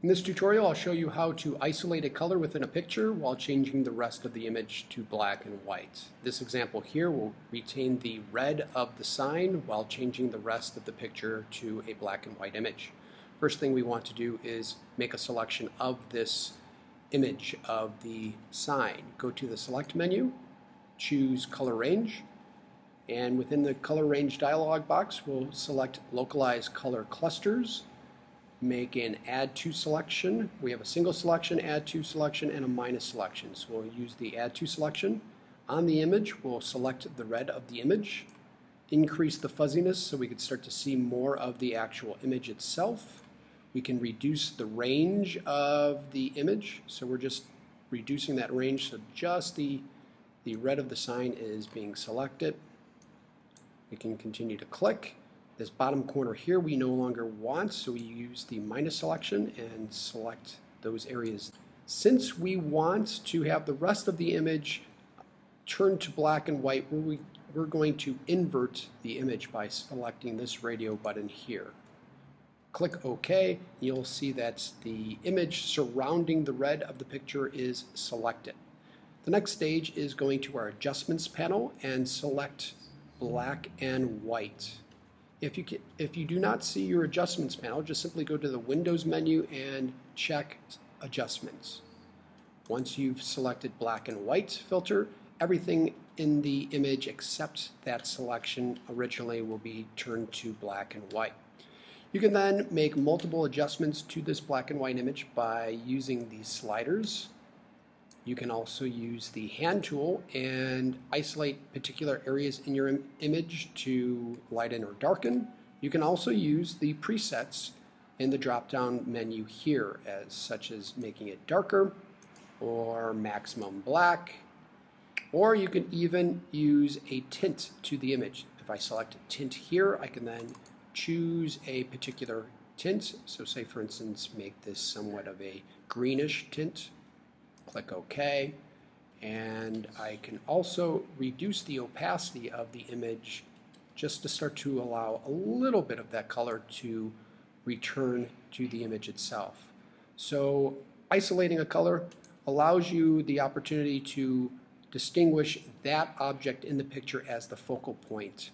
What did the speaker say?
In this tutorial, I'll show you how to isolate a color within a picture while changing the rest of the image to black and white. This example here will retain the red of the sign while changing the rest of the picture to a black and white image. First thing we want to do is make a selection of this image of the sign. Go to the Select menu, choose Color Range, and within the Color Range dialog box, we'll select Localize Color Clusters. Make an Add To selection. We have a single selection, Add To selection, and a minus selection. So we'll use the Add To selection. On the image, we'll select the red of the image, increase the fuzziness so we can start to see more of the actual image itself. We can reduce the range of the image, so we're just reducing that range so just the red of the sign is being selected. We can continue to click. This bottom corner here we no longer want, so we use the minus selection and select those areas. Since we want to have the rest of the image turn to black and white, we're going to invert the image by selecting this radio button here. Click OK, you'll see that the image surrounding the red of the picture is selected. The next stage is going to our Adjustments panel and select black and white. If you do not see your Adjustments panel, just simply go to the Windows menu and check Adjustments. Once you've selected black and white filter, everything in the image except that selection originally will be turned to black and white. You can then make multiple adjustments to this black and white image by using these sliders. You can also use the hand tool and isolate particular areas in your image to lighten or darken. You can also use the presets in the drop-down menu here, such as making it darker or maximum black, or you can even use a tint to the image. If I select a tint here, I can then choose a particular tint. So say for instance, make this somewhat of a greenish tint. Click OK, and I can also reduce the opacity of the image just to start to allow a little bit of that color to return to the image itself. So isolating a color allows you the opportunity to distinguish that object in the picture as the focal point